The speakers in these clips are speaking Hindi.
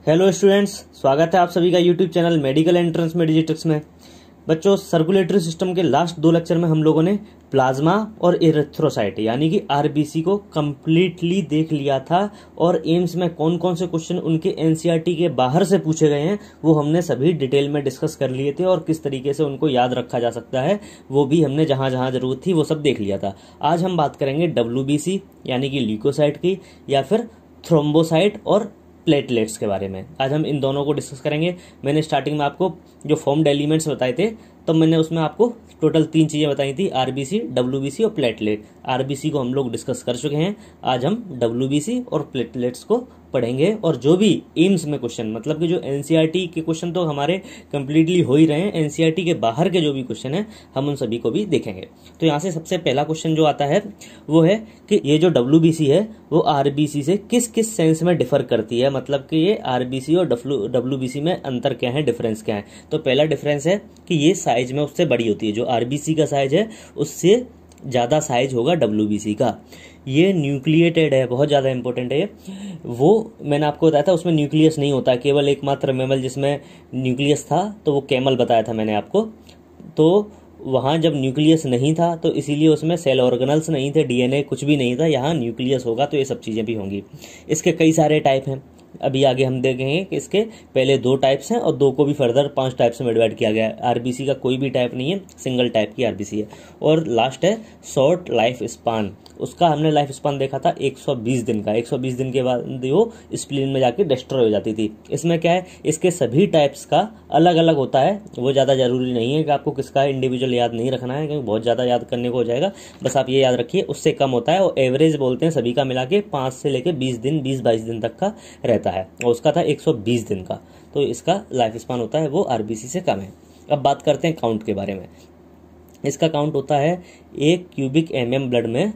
हेलो स्टूडेंट्स, स्वागत है आप सभी का यूट्यूब चैनल मेडिकल एंट्रेंस में डिजिटिक्स में। बच्चों, सर्कुलेटरी सिस्टम के लास्ट 2 लेक्चर में हम लोगों ने प्लाज्मा और इरेथ्रोसाइट यानी कि आरबीसी को कंप्लीटली देख लिया था और एम्स में कौन कौन से क्वेश्चन उनके एनसीईआरटी के बाहर से पूछे गए हैं वो हमने सभी डिटेल में डिस्कस कर लिए थे और किस तरीके से उनको याद रखा जा सकता है वो भी हमने जहां जहां जरूरत थी वो सब देख लिया था। आज हम बात करेंगे डब्ल्यूबीसी यानी कि ल्यूकोसाइट की या फिर थ्रोम्बोसाइट और प्लेटलेट्स के बारे में। आज हम इन दोनों को डिस्कस करेंगे। मैंने स्टार्टिंग में आपको जो फॉर्म्ड एलिमेंट्स बताए थे तो मैंने उसमें आपको टोटल 3 चीजें बताई थी, आरबीसी, डब्ल्यूबीसी और प्लेटलेट। आरबीसी को हम लोग डिस्कस कर चुके हैं, आज हम डब्ल्यूबीसी और प्लेटलेट्स को पढ़ेंगे। और जो भी एम्स में क्वेश्चन, मतलब कि जो एनसीईआरटी के क्वेश्चन तो हमारे कंप्लीटली हो ही रहे हैं, एनसीईआरटी के बाहर के जो भी क्वेश्चन है हम उन सभी को भी देखेंगे। तो यहाँ से सबसे पहला क्वेश्चन जो आता है वो है कि ये जो डब्ल्यूबीसी है वो आरबीसी से किस किस सेंस में डिफर करती है, मतलब कि ये आरबीसी और डब्ल्यूबीसी में अंतर क्या है, डिफरेंस क्या है। तो पहला डिफरेंस है कि ये साइज में उससे बड़ी होती है। जो आरबीसी का साइज है उससे ज्यादा साइज होगा डब्ल्यूबीसी का। ये न्यूक्लिएटेड है, बहुत ज्यादा इंपॉर्टेंट है। वो मैंने आपको बताया था उसमें न्यूक्लियस नहीं होता, केवल एकमात्र मैमल जिसमें न्यूक्लियस था तो वो कैमल बताया था मैंने आपको। तो वहां जब न्यूक्लियस नहीं था तो इसीलिए उसमें सेल ऑर्गेनल्स नहीं थे, डीएनए कुछ भी नहीं था। यहाँ न्यूक्लियस होगा तो ये सब चीजें भी होंगी। इसके कई सारे टाइप हैं, अभी आगे हम देखेंगे कि इसके पहले 2 टाइप्स हैं और 2 को भी फर्दर 5 टाइप्स में डिवाइड किया गया है। आरबीसी का कोई भी टाइप नहीं है, सिंगल टाइप की आरबीसी है। और लास्ट है शॉर्ट लाइफ स्पान। उसका हमने लाइफ स्पान देखा था 120 दिन का। 120 दिन के बाद वो स्प्लीन में जाके डिस्ट्रॉय हो जाती थी। इसमें क्या है, इसके सभी टाइप्स का अलग अलग होता है। वो ज़्यादा जरूरी नहीं है कि आपको किसका इंडिविजुअल याद नहीं रखना है, क्योंकि बहुत ज़्यादा याद करने को हो जाएगा। बस आप ये याद रखिए उससे कम होता है और एवरेज बोलते हैं सभी का मिला के 5 से लेकर 20 दिन, 20-22 दिन तक का रहता है और उसका था 120 दिन का। तो इसका लाइफ स्पान होता है वो आरबीसी से कम है। अब बात करते हैं काउंट के बारे में। इसका काउंट होता है 1 क्यूबिक mm ब्लड में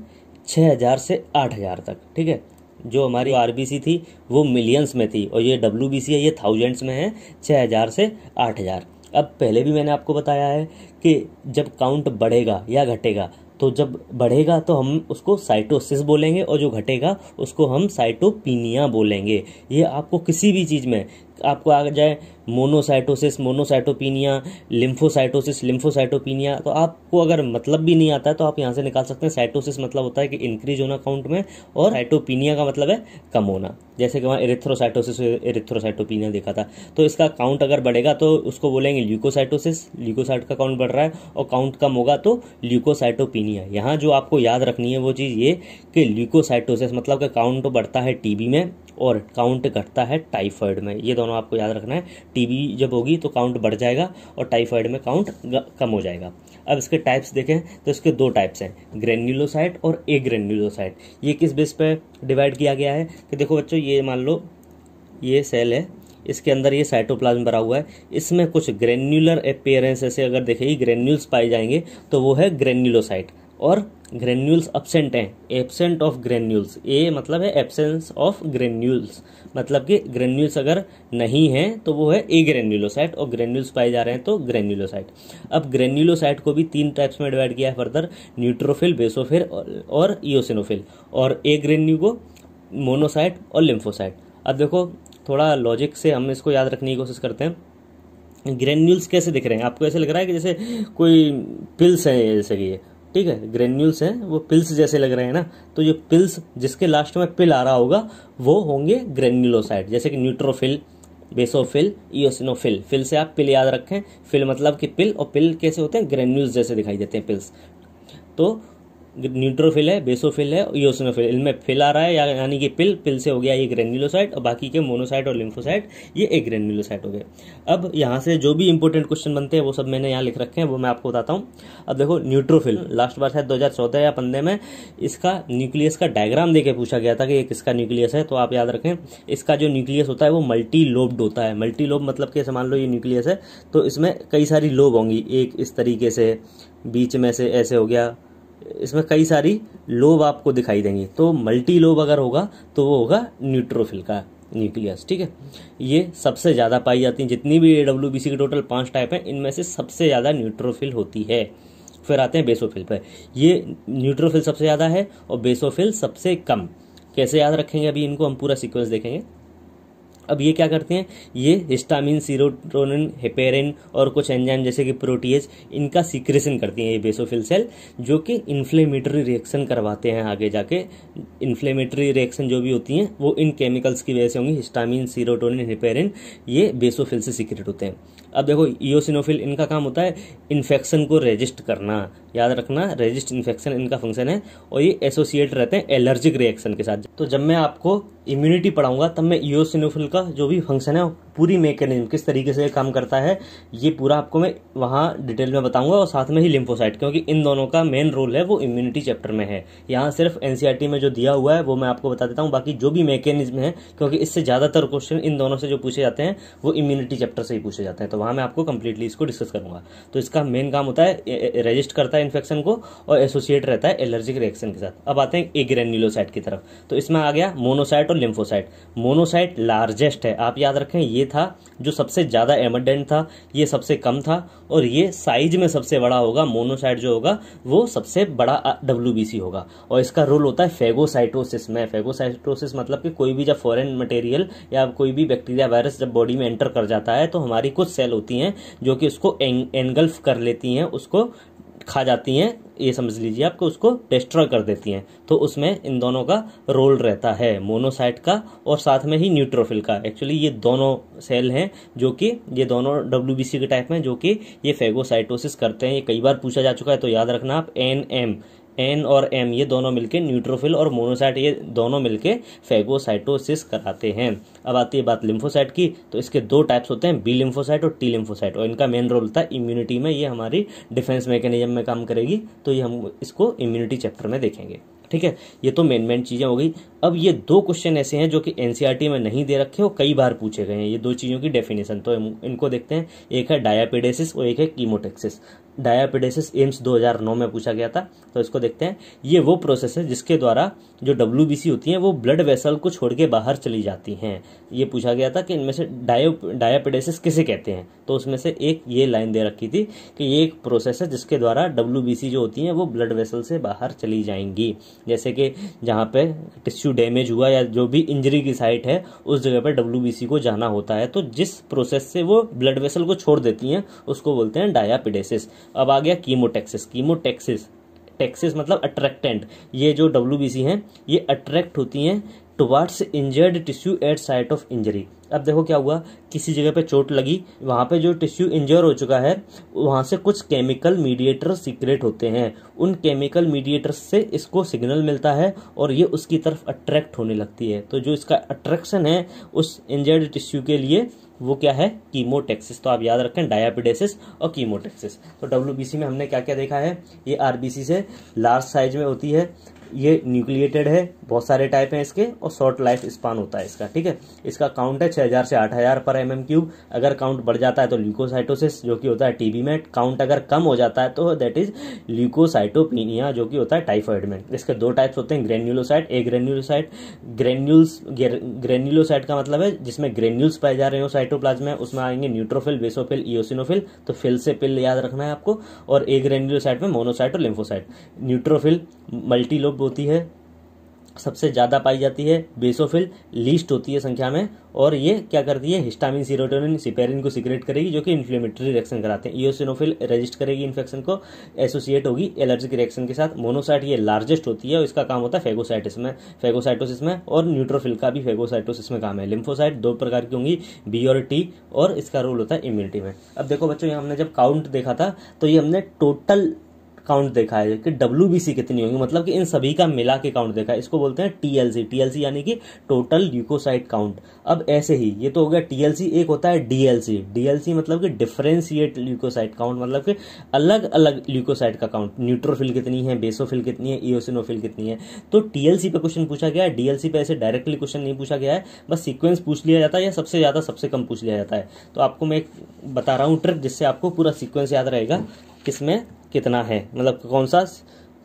6000 से 8000 तक। ठीक है, जो हमारी आरबीसी थी वो मिलियंस में थी और ये डब्ल्यूबीसी है ये थाउजेंड्स में है, 6000 से 8000। अब पहले भी मैंने आपको बताया है कि जब काउंट बढ़ेगा या घटेगा, तो जब बढ़ेगा तो हम उसको साइटोसिस बोलेंगे और जो घटेगा उसको हम साइटोपिनिया बोलेंगे। ये आपको किसी भी चीज में आपको आ जाए मोनोसाइटोसिस, मोनोसाइटोपिनिया, लिम्फोसाइटोसिस, लिम्फोसाइटोपिनिया, तो आपको अगर मतलब भी नहीं आता है तो आप यहाँ से निकाल सकते हैं। साइटोसिस मतलब होता है कि इंक्रीज होना काउंट में और साइटोपिनिया का मतलब है कम होना। जैसे कि वहाँ इरिथ्रोसाइटोसिस, इरिथ्रोसाइटोपिनिया देखा था। तो इसका काउंट अगर बढ़ेगा तो उसको बोलेंगे ल्यूकोसाइटोसिस, ल्यूकोसाइट का काउंट बढ़ रहा है, और काउंट कम होगा तो ल्यूकोसाइटोपिनिया। यहाँ जो आपको याद रखनी है वो चीज़ ये कि ल्यूकोसाइटोसिस मतलब कि काउंट बढ़ता है टीबी में और काउंट घटता है टाइफाइड में। ये दोनों आपको याद रखना है। टीबी जब होगी तो काउंट बढ़ जाएगा और टाइफाइड में काउंट कम हो जाएगा। अब इसके टाइप्स देखें तो इसके 2 टाइप्स हैं, ग्रेन्युलोसाइट और एग्रेन्युलोसाइट। ये किस बेस पे डिवाइड किया गया है कि देखो बच्चों, ये मान लो ये सेल है, इसके अंदर ये साइटोप्लाज्म भरा हुआ है, इसमें कुछ ग्रेन्युलर अपीयरेंस ऐसे अगर देखेगी ग्रेन्यूल्स पाए जाएंगे तो वो है ग्रेन्युलोसाइट। और ग्रेन्यूल्स एब्सेंट हैं, एब्सेंट ऑफ ग्रेन्यूल्स, ये मतलब है एब्सेंस ऑफ ग्रेन्यूल्स, मतलब कि ग्रेन्यूल्स अगर नहीं है तो वो है एग्रेन्युलोसाइट और ग्रेन्यूल्स पाए जा रहे हैं तो ग्रेन्युलोसाइट। अब ग्रेन्युलोसाइट को भी 3 टाइप्स में डिवाइड किया है फर्दर, न्यूट्रोफिल, बेसोफिल और इओसिनोफिल। और एग्रेन्यू को मोनोसाइट और लिम्फोसाइट। अब देखो थोड़ा लॉजिक से हम इसको याद रखने की कोशिश करते हैं। ग्रेन्यूल्स कैसे दिख रहे हैं आपको? ऐसे लग रहा है कि जैसे कोई पिल्स है, जैसे कि ये, ठीक है, ग्रेन्यूल्स हैं वो पिल्स जैसे लग रहे हैं ना। तो ये पिल्स जिसके लास्ट में पिल आ रहा होगा वो होंगे ग्रेन्युलोसाइट। जैसे कि न्यूट्रोफिल, बेसोफिल, इओसिनोफिल। फिल से आप पिल याद रखें, फिल मतलब कि पिल, और पिल कैसे होते हैं, ग्रेन्यूल्स जैसे दिखाई देते हैं पिल्स। तो न्यूट्रोफिल है, बेसोफिल है, इओसिनोफिल, इनमें फिल आ रहा है यानी कि पिल से हो गया ये ग्रेन्युलोसाइट, और बाकी के मोनोसाइट और लिम्फोसाइट ये एक ग्रेन्युलोसाइट हो गए। अब यहाँ से जो भी इंपॉर्टेंट क्वेश्चन बनते हैं वो सब मैंने यहाँ लिख रखे हैं, वो मैं आपको बताता हूँ। अब देखो न्यूट्रोफिल, लास्ट बार शायद 2014 या 15 में इसका न्यूक्लियस का डायग्राम देके पूछा गया था कि ये किसका न्यूक्लियस है। तो आप याद रखें इसका जो न्यूक्लियस होता है वो मल्टी लोब्ड होता है। मल्टी लोब मतलब कि मान लो ये न्यूक्लियस है तो इसमें कई सारी लोब होंगी, एक इस तरीके से, बीच में से ऐसे हो गया, इसमें कई सारी लोब आपको दिखाई देंगी। तो मल्टी लोब अगर होगा तो वो होगा न्यूट्रोफिल का न्यूक्लियस। ठीक है, ये सबसे ज्यादा पाई जाती है। जितनी भी डब्ल्यूबीसी के टोटल 5 टाइप हैं, इनमें से सबसे ज्यादा न्यूट्रोफिल होती है। फिर आते हैं बेसोफिल पर। ये न्यूट्रोफिल सबसे ज्यादा है और बेसोफिल सबसे कम। कैसे याद रखेंगे अभी इनको हम पूरा सीक्वेंस देखेंगे। अब ये क्या करते हैं, ये हिस्टामिन, सीरोटोनिन, हेपेरिन और कुछ एंजाइम जैसे कि प्रोटीएज, इनका सीक्रेशन करती हैं ये बेसोफिल सेल, जो कि इन्फ्लेमेटरी रिएक्शन करवाते हैं आगे जाके। इन्फ्लेमेटरी रिएक्शन जो भी होती हैं वो इन केमिकल्स की वजह से होंगी, हिस्टामिन, सीरोटोनिन, हेपेरिन, ये बेसोफिल से सीक्रेट होते हैं। अब देखो इयोसिनोफिल, इनका काम होता है इन्फेक्शन को रेजिस्ट करना, याद रखना, रेजिस्ट इन्फेक्शन इनका फंक्शन है, और ये एसोसिएट रहते हैं एलर्जिक रिएक्शन के साथ। तो जब मैं आपको इम्यूनिटी पढ़ाऊंगा तब मैं इयोसिनोफिल का जो भी फंक्शन है, पूरी मैकेनिज्म किस तरीके से काम करता है, ये पूरा आपको मैं वहाँ डिटेल में बताऊंगा, और साथ में ही लिम्फोसाइट, क्योंकि इन दोनों का मेन रोल है वो इम्यूनिटी चैप्टर में है। यहाँ सिर्फ एनसीईआरटी में जो दिया हुआ है वो मैं आपको बता देता हूँ, बाकी जो भी मैकेनिज्म है, क्योंकि इससे ज्यादातर क्वेश्चन इन दोनों से जो पूछे जाते हैं वो इम्यूनिटी चैप्टर से ही पूछे जाते हैं, तो वहाँ मैं आपको कंप्लीटली इसको डिस्कस करूंगा। तो इसका मेन काम होता है रेजिस्ट करता है इन्फेक्शन को और एसोसिएट रहता है एलर्जिक रिएक्शन के साथ। अब आते हैं ए ग्रेन्युलोसाइट की तरफ, तो इसमें आ गया मोनोसाइट और लिम्फोसाइट। मोनोसाइट लार्जेस्ट है, आप याद रखें, ये था जो सबसे ज्यादा एमिडेंट था, ये सबसे कम था, और ये साइज में सबसे बड़ा होगा। मोनोसाइट जो होगा वो सबसे बड़ा WBC होगा, और इसका रोल होता है फेगोसाइटोसिस में। फेगोसाइटोसिस मतलब कि कोई भी जब फॉरेन मटेरियल या कोई भी बैक्टीरिया, वायरस जब बॉडी में एंटर कर जाता है तो हमारी कुछ सेल होती हैं जो कि उसको एंगल्फ कर लेती हैं, उसको खा जाती हैं, ये समझ लीजिए आपको, उसको डिस्ट्रॉय कर देती हैं। तो उसमें इन दोनों का रोल रहता है, मोनोसाइट का और साथ में ही न्यूट्रोफिल का। एक्चुअली ये दोनों सेल हैं जो कि ये दोनों WBC के टाइप में, जो कि ये फेगोसाइटोसिस करते हैं। ये कई बार पूछा जा चुका है, तो याद रखना आप, N और M ये दोनों मिलके न्यूट्रोफिल, और मोनोसाइट ये दोनों मिलके फेगोसाइटोसिस कराते हैं। अब आती है बात लिम्फोसाइट की, तो इसके दो टाइप्स होते हैं, बी लिम्फोसाइट और टी लिम्फोसाइट, और इनका मेन रोल होता है इम्यूनिटी में। ये हमारी डिफेंस मैकेनिज्म में काम करेगी, तो ये हम इसको इम्यूनिटी चैप्टर में देखेंगे। ठीक है, ये तो मेन चीजें हो गई। अब ये दो क्वेश्चन ऐसे हैं जो कि एनसीईआरटी में नहीं दे रखे और कई बार पूछे गए हैं, ये दो चीजों की डेफिनेशन, तो इनको देखते हैं। एक है डायापिडेसिस और एक है कीमोटेक्सिस। डायापिडेसिस एम्स 2009 में पूछा गया था, तो इसको देखते हैं। ये वो प्रोसेस है जिसके द्वारा जो WBC होती हैं वो ब्लड वेसल को छोड़ के बाहर चली जाती हैं। ये पूछा गया था कि इनमें से डायापिडेसिस किसे कहते हैं, तो उसमें से एक ये लाइन दे रखी थी कि ये एक प्रोसेस है जिसके द्वारा WBC जो होती हैं वो ब्लड वेसल से बाहर चली जाएंगी। जैसे कि जहाँ पे टिश्यू डैमेज हुआ या जो भी इंजरी की साइट है उस जगह पर WBC को जाना होता है, तो जिस प्रोसेस से वो ब्लड वेसल को छोड़ देती हैं उसको बोलते हैं डायापिडेसिस। अब आ गया कीमोटेक्सिस। टेक्सिस मतलब अट्रैक्टेंट। ये जो WBC हैं ये अट्रैक्ट होती हैं towards injured tissue at site of injury. अब देखो क्या हुआ, किसी जगह पे चोट लगी, वहां पे जो टिश्यू इंजर हो चुका है वहां से कुछ केमिकल मीडिएटर सीक्रेट होते हैं, उन केमिकल मीडिएटर्स से इसको सिग्नल मिलता है और ये उसकी तरफ अट्रैक्ट होने लगती है। तो जो इसका अट्रैक्शन है उस इंजर्ड टिश्यू के लिए वो क्या है, कीमोटेक्सिस। तो आप याद रखें डायापिडेसिस और कीमोटेक्सिस। तो WBC में हमने क्या क्या देखा है, ये RBC से लार्ज साइज में होती है, ये न्यूक्लिएटेड है, बहुत सारे टाइप हैं इसके, और शॉर्ट लाइफ स्पान होता है इसका। ठीक है, इसका काउंट है 6000 से 8000 पर mm³। अगर काउंट बढ़ जाता है तो ल्यूकोसाइटोसिस जो कि होता है TB में, काउंट अगर कम हो जाता है तो दैट इज ल्यूकोसाइटोपिनिया जो कि होता है टाइफाइड में। इसके दो टाइप्स होते हैं, ग्रेन्युलोसाइट, ए ग्रेन्युलोसाइट। ग्रेन्युलोसाइट का मतलब है जिसमें ग्रेन्यूल्स पाए जा रहे हो साइटोप्लाज्म में, उसमें आएंगे न्यूट्रोफिल, बेसोफिल, इयोसिनोफिल। तो फिल से पिल याद रखना है आपको। और ए ग्रेन्युलोसाइट में मोनोसाइट और लिम्फोसाइट। न्यूट्रोफिल मल्टीलोब होती है, सबसे ज्यादा पाई जाती है। बेसोफिल लीस्ट होती है संख्या में, और ये क्या करती है, हिस्टामिन, सीरोटोनिन, सिपेरिन को सीक्रेट करेगी जो कि इन्फ्लेमेटरी रिएक्शन कराते हैं। इयोसिनोफिल रेजिस्ट करेगी इन्फेक्शन को, एसोसिएट होगी एलर्जिक रिएक्शन के साथ। मोनोसाइट ये लार्जेस्ट होती है और इसका काम होता है फेगोसाइटोसिस में, और न्यूट्रोफिल का भी फेगोसाइटोसिस में काम है। लिम्फोसाइट दो प्रकार की होंगी, B और T, और इसका रोल होता है इम्यूनिटी में। अब देखो बच्चों, ये हमने जब काउंट देखा था तो ये हमने टोटल काउंट देखा है कि WBC कितनी होंगी, मतलब कि इन सभी का मिला के काउंट देखा है, इसको बोलते हैं TLC यानी कि टोटल ल्यूकोसाइट काउंट। अब ऐसे ही ये तो हो गया TLC, एक होता है DLC मतलब कि डिफरेंशिएट ल्यूकोसाइट काउंट, मतलब कि अलग अलग ल्यूकोसाइट का काउंट, न्यूट्रोफिल कितनी है, बेसोफिल कितनी है, इयोसिनोफिल कितनी है। तो TLC पे क्वेश्चन पूछा गया है, DLC पे ऐसे डायरेक्टली क्वेश्चन नहीं पूछा गया है, बस सीक्वेंस पूछ लिया जाता है या सबसे ज्यादा सबसे कम पूछ लिया जाता है। तो आपको मैं एक बता रहा हूँ ट्रिक जिससे आपको पूरा सीक्वेंस याद रहेगा, किसमें कितना है, मतलब कौन सा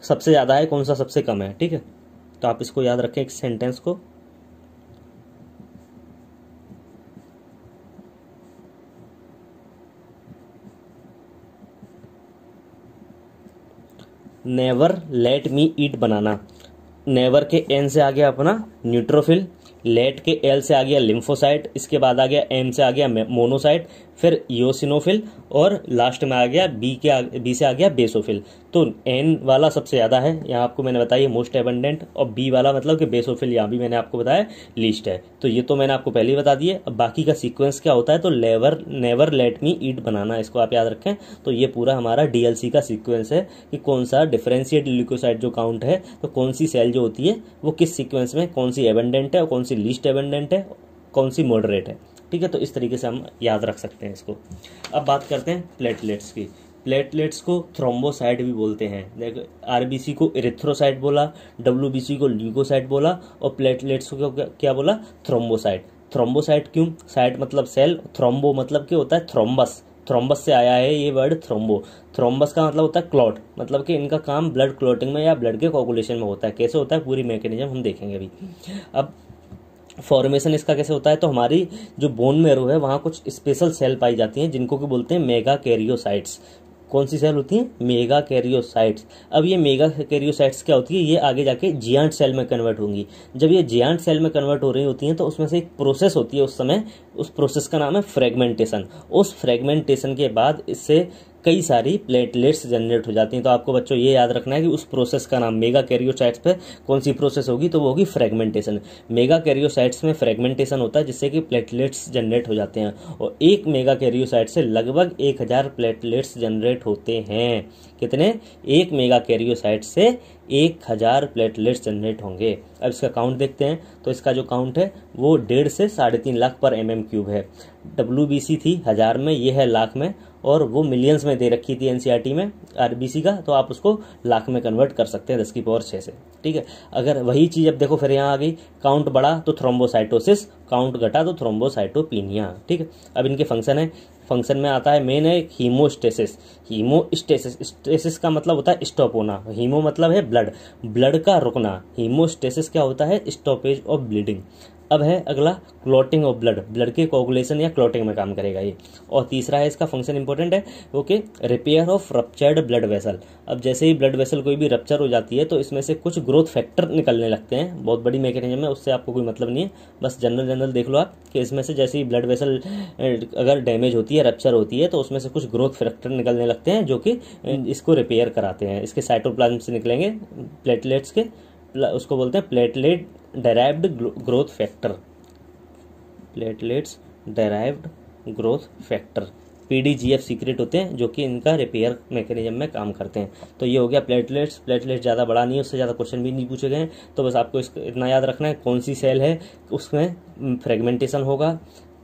सबसे ज्यादा है, कौन सा सबसे कम है। ठीक है, तो आप इसको याद रखें एक सेंटेंस को। नेवर लेट मी ईट बनाना। नेवर के N से आ गया अपना न्यूट्रोफिल, लेट के एल से आ गया लिम्फोसाइट, इसके बाद आ गया एम से आ गया मोनोसाइट, फिर इओसिनोफिल, और लास्ट में आ गया बी से आ गया बेसोफिल। तो एन वाला सबसे ज़्यादा है, यहाँ आपको मैंने बताया मोस्ट एबंडेंट, और बी वाला मतलब कि बेसोफिल यहाँ भी मैंने आपको बताया लीस्ट है। तो ये तो मैंने आपको पहले ही बता दिए। अब बाकी का सीक्वेंस क्या होता है, तो नेवर लेट मी ईट बनाना, इसको आप याद रखें। तो ये पूरा हमारा डीएलसी का सीक्वेंस है कि कौन सा डिफरेंशिएट ल्यूकोसाइट जो काउंट है, तो कौन सी सेल जो होती है वो किस सीक्वेंस में, कौन सी एबंडेंट है और कौन सी लीस्ट एबंडेंट है, कौन सी मॉडरेट है। ठीक है, तो इस तरीके से हम याद रख सकते हैं इसको। अब बात करते हैं प्लेटलेट्स की। प्लेटलेट्स को थ्रोम्बोसाइट भी बोलते हैं। देखो, आरबीसी को इरिथ्रोसाइट बोला, डब्ल्यूबीसी को ल्यूकोसाइट बोला, और प्लेटलेट्स को क्या बोला, थ्रोम्बोसाइट। थ्रोम्बोसाइट क्यों, साइट मतलब सेल, थ्रोम्बो मतलब क्या होता है, थ्रोम्बस, थ्रोम्बस से आया है ये वर्ड थ्रोम्बो। थ्रोम्बस का मतलब होता है क्लॉट, मतलब कि इनका काम ब्लड क्लॉटिंग में या ब्लड के कोगुलेशन में होता है। कैसे होता है पूरी मैकेनिज्म हम देखेंगे अभी। अब फॉर्मेशन इसका कैसे होता है, तो हमारी जो बोन मैरो है वहाँ कुछ स्पेशल सेल पाई जाती हैं जिनको कि बोलते हैं मेगा कैरियोसाइट्स। कौन सी सेल होती है, मेगा कैरियोसाइट्स। अब ये मेगा कैरियोसाइट्स क्या होती है, ये आगे जाके जियांट सेल में कन्वर्ट होंगी। जब ये जियांट सेल में कन्वर्ट हो रही होती हैं तो उसमें से एक प्रोसेस होती है उस समय, उस प्रोसेस का नाम है फ्रेगमेंटेशन। उस फ्रेगमेंटेशन के बाद इससे कई सारी प्लेटलेट्स जनरेट हो जाती हैं। तो आपको बच्चों ये याद रखना है कि उस प्रोसेस का नाम, मेगा कैरियोसाइट्स पे कौन सी प्रोसेस होगी, तो वो होगी फ्रेगमेंटेशन। मेगा कैरियोसाइट्स में फ्रेगमेंटेशन होता है जिससे कि प्लेटलेट्स जनरेट हो जाते हैं, और एक मेगा कैरियोसाइट से लगभग 1000 प्लेटलेट्स जनरेट होते हैं। कितने, एक मेगा कैरियोसाइट से 1000 प्लेटलेट्स जनरेट होंगे। अब इसका काउंट देखते हैं, तो इसका जो काउंट है वो 1.5 से 3.5 लाख पर mm³ है। WBC थी 1000 में, ये है लाख में, और वो मिलियंस में दे रखी थी एनसीईआरटी में आरबीसी का, तो आप उसको लाख में कन्वर्ट कर सकते हैं 10⁻6 से। ठीक है, अगर वही चीज़ अब देखो फिर यहाँ आ गई, काउंट बढ़ा तो थ्रोम्बोसाइटोसिस, काउंट घटा तो थ्रोम्बोसाइटोपिनिया। ठीक है, अब इनके फंक्शन है, फंक्शन में आता है मेन है हीमोस्टेसिस। हीमोस्टेसिस का मतलब होता है स्टॉप होना, हीमो मतलब है ब्लड, ब्लड का रुकना, हीमोस्टेसिस क्या होता है, स्टॉपेज ऑफ ब्लीडिंग। अब है अगला क्लॉटिंग ऑफ ब्लड, ब्लड के कोगुलेशन या क्लॉटिंग में काम करेगा ये। और तीसरा है इसका फंक्शन इंपॉर्टेंट है, okay, repair of ruptured blood vessel. अब जैसे ही ब्लड वेसल कोई भी रप्चर हो जाती है तो इसमें से कुछ ग्रोथ फैक्टर निकलने लगते हैं, बहुत बड़ी मैकेनिज्म है, उससे आपको कोई मतलब नहीं है, बस जनरल देख लो आप कि इसमें से जैसे ही ब्लड वेसल अगर डैमेज होती है, रप्चर होती है, तो उसमें से कुछ ग्रोथ फैक्टर निकलने लगते हैं जो कि इसको रिपेयर कराते हैं। इसके साइटोप्लाज्म से निकलेंगे प्लेटलेट्स के, उसको बोलते हैं platelet derived growth factor, platelets derived growth factor, PDGF secrete होते हैं जो कि इनका रिपेयर मैकेनिज्म में काम करते हैं। तो ये हो गया प्लेटलेट्स। प्लेटलेट्स ज़्यादा बड़ा नहीं है, उससे ज़्यादा क्वेश्चन भी नहीं पूछे गए हैं, तो बस आपको इतना याद रखना है कौन सी सेल है उसमें फ्रेगमेंटेशन होगा,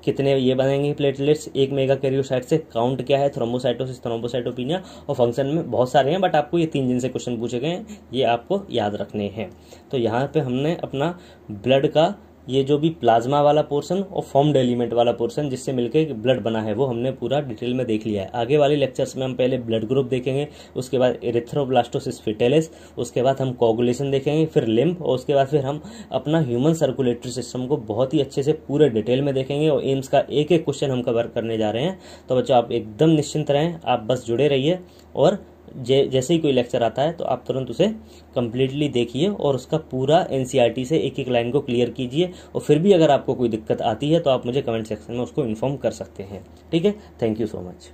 कितने ये बनेंगे प्लेटलेट्स एक मेगा कैरियोसाइट से, काउंट क्या है, थ्रोम्बोसाइटोसिस, थ्रोम्बोसाइटोपिनिया, और फंक्शन में बहुत सारे हैं बट आपको ये 3 जिनसे क्वेश्चन पूछे गए हैं ये आपको याद रखने हैं। तो यहाँ पे हमने अपना ब्लड का ये जो भी प्लाज्मा वाला पोर्शन और फॉर्म्ड एलिमेंट वाला पोर्शन जिससे मिलकर ब्लड बना है वो हमने पूरा डिटेल में देख लिया है। आगे वाले लेक्चर्स में हम पहले ब्लड ग्रुप देखेंगे, उसके बाद एरिथ्रोब्लास्टोसिस फिटेलिस, उसके बाद हम कोगुलेशन देखेंगे, फिर लिम्फ, और उसके बाद फिर हम अपना ह्यूमन सर्कुलेटरी सिस्टम को बहुत ही अच्छे से पूरे डिटेल में देखेंगे, और एम्स का एक एक क्वेश्चन हम कवर करने जा रहे हैं। तो बच्चों आप एकदम निश्चिंत रहें, आप बस जुड़े रहिए, और जैसे ही कोई लेक्चर आता है तो आप तुरंत उसे कम्प्लीटली देखिए और उसका पूरा एनसीईआरटी से एक एक लाइन को क्लियर कीजिए। और फिर भी अगर आपको कोई दिक्कत आती है तो आप मुझे कमेंट सेक्शन में उसको इन्फॉर्म कर सकते हैं। ठीक है, थैंक यू सो मच।